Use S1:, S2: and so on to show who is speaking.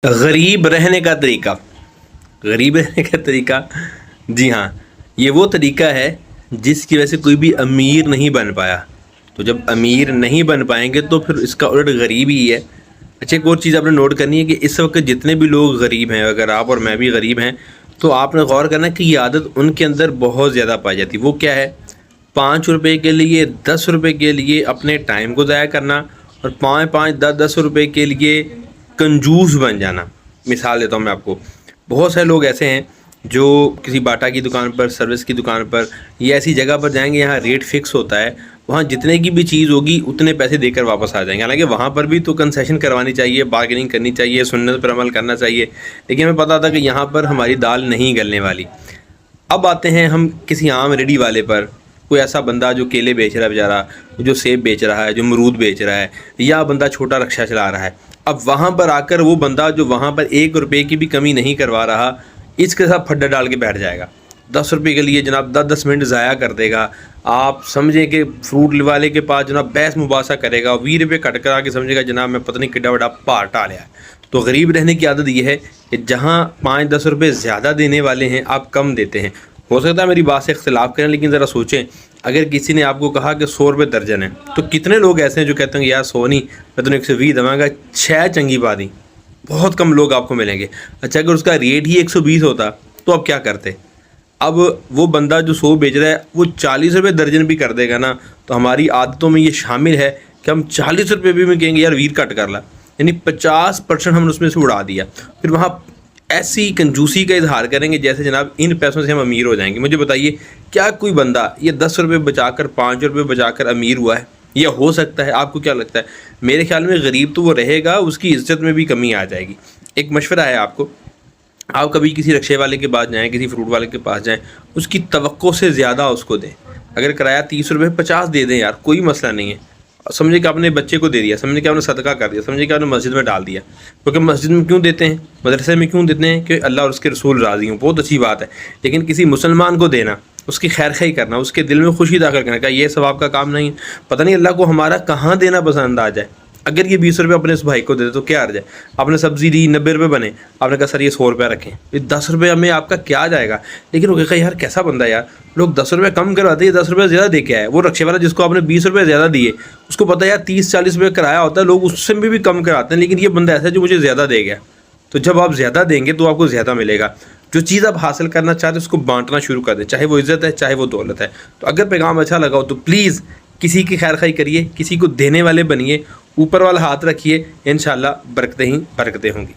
S1: غریب رہنے کا طریقہ، غریب رہنے کا طریقہ، جی ہاں، یہ وہ طریقہ ہے جس کی وجہ سے کوئی بھی امیر نہیں بن پایا۔ تو جب امیر نہیں بن پائیں گے تو پھر اس کا الٹ غریب ہی ہے۔ اچھا، ایک اور چیز آپ نے نوٹ کرنی ہے کہ اس وقت جتنے بھی لوگ غریب ہیں، اگر آپ اور میں بھی غریب ہیں، تو آپ نے غور کرنا کہ یہ عادت ان کے اندر بہت زیادہ پائی جاتی ہے۔ وہ کیا ہے؟ 5 روپے کے لیے، 10 روپے کے لیے اپنے ٹائم کو ضائع کرنا، اور 5 10 روپے کے لیے کنجوس بن جانا۔ مثال دیتا ہوں میں آپ کو، بہت سارے لوگ ایسے ہیں جو کسی باٹا کی دکان پر، سروس کی دکان پر یا ایسی جگہ پر جائیں گے یہاں ریٹ فکس ہوتا ہے، وہاں جتنے کی بھی چیز ہوگی اتنے پیسے دے کر واپس آ جائیں گے۔ حالانکہ وہاں پر بھی تو کنسیشن کروانی چاہیے، بارگیننگ کرنی چاہیے، سنت پر عمل کرنا چاہیے، لیکن ہمیں پتہ تھا کہ یہاں پر ہماری دال نہیں گلنے والی۔ اب آتے ہیں ہم کسی عام ریڈی والے پر، کوئی ایسا بندہ جو کیلے بیچ رہا ہے بیچارہ، جو سیب بیچ رہا ہے، جو امرود بیچ رہا ہے، یا بندہ چھوٹا رکشہ چلا رہا ہے۔ اب وہاں پر آ کر وہ بندہ جو وہاں پر 1 روپے کی بھی کمی نہیں کروا رہا، اس کے ساتھ پھڈا ڈال کے بیٹھ جائے گا۔ 10 روپے کے لیے جناب 10 منٹ ضائع کر دے گا۔ آپ سمجھیں کہ فروٹ والے کے پاس جناب بحث مباحثہ کرے گا، 20 روپے کٹ کرا کے سمجھے گا جناب میں پتہ نہیں کڈا بڑا پار ٹالیا ہے۔ تو غریب رہنے کی عادت یہ ہے کہ جہاں 5 10 روپے زیادہ دینے والے ہیں آپ کم دیتے ہیں۔ ہو سکتا ہے میری بات سے اختلاف کریں، لیکن ذرا سوچیں، اگر کسی نے آپ کو کہا کہ 100 روپے درجن ہے، تو کتنے لوگ ایسے ہیں جو کہتے ہیں کہ یار 100 نہیں، میں تمہیں 120 دوں گا، 6 چنگی بات ہی۔ بہت کم لوگ آپ کو ملیں گے۔ اچھا، اگر اس کا ریٹ ہی 120 ہوتا تو آپ کیا کرتے؟ اب وہ بندہ جو 100 بیچ رہا ہے وہ 40 روپے درجن بھی کر دے گا نا، تو ہماری عادتوں میں یہ شامل ہے کہ ہم 40 روپے بھی میں کہیں گے یار ویر کٹ کر لا، یعنی 50% ہم نے اس میں سے اڑا دیا۔ پھر وہاں ایسی کنجوسی کا اظہار کریں گے جیسے جناب ان پیسوں سے ہم امیر ہو جائیں گے۔ مجھے بتائیے، کیا کوئی بندہ یہ 10 روپے بچا کر، 5 روپے بچا کر امیر ہوا ہے؟ یہ ہو سکتا ہے؟ آپ کو کیا لگتا ہے؟ میرے خیال میں غریب تو وہ رہے گا، اس کی عزت میں بھی کمی آ جائے گی۔ ایک مشورہ ہے آپ کو، آپ کبھی کسی رکشے والے کے پاس جائیں، کسی فروٹ والے کے پاس جائیں، اس کی توقع سے زیادہ اس کو دیں۔ اگر کرایہ 30 روپے 50 دے دیں یار، کوئی مسئلہ نہیں ہے۔ سمجھے کہ آپ نے بچے کو دے دیا، سمجھے کہ آپ نے صدقہ کر دیا، سمجھے کہ آپ نے مسجد میں ڈال دیا۔ کیونکہ مسجد میں کیوں دیتے ہیں، مدرسے میں کیوں دیتے ہیں؟ کہ اللہ اور اس کے رسول راضی ہوں، بہت اچھی بات ہے۔ لیکن کسی مسلمان کو دینا، اس کی خیر خواہی کرنا، اس کے دل میں خوشی داخل کرنے کا، یہ ثواب کا کام نہیں ہے۔ پتہ نہیں اللہ کو ہمارا کہاں دینا پسند آ جائے۔ اگر یہ 20 روپے اپنے اس بھائی کو دے دے تو کیا عرض ہے؟ آپ نے سبزی دی 90 روپے بنے، آپ نے کہا سر یہ 100 روپے رکھیں، یہ 10 روپے میں آپ کا کیا جائے گا؟ لیکن وہ کہا یار کیسا بندہ ہے یار، لوگ 10 روپے کم کرواتے ہیں، 10 روپے زیادہ دے کے آئے۔ وہ رکشے والا جس کو آپ نے 20 روپے زیادہ دیے، اس کو پتہ ہے یار 30 40 روپے کرایہ ہوتا ہے، لوگ اس سے بھی کم کراتے ہیں، لیکن یہ بندہ ایسا ہے جو مجھے زیادہ دے گیا۔ تو جب آپ زیادہ دیں گے تو آپ کو زیادہ ملے گا۔ جو چیز آپ حاصل کرنا چاہتے ہیں اس کو بانٹنا شروع کر دیں، چاہے وہ عزت ہے، چاہے وہ دولت ہے۔ تو اگر پیغام اچھا لگا ہو تو پلیز کسی کی خیر خواہی کریے، کسی کو دینے والے بنیے، اوپر والا ہاتھ رکھیے، انشاءاللہ برکتیں ہی برکتیں ہوں گی۔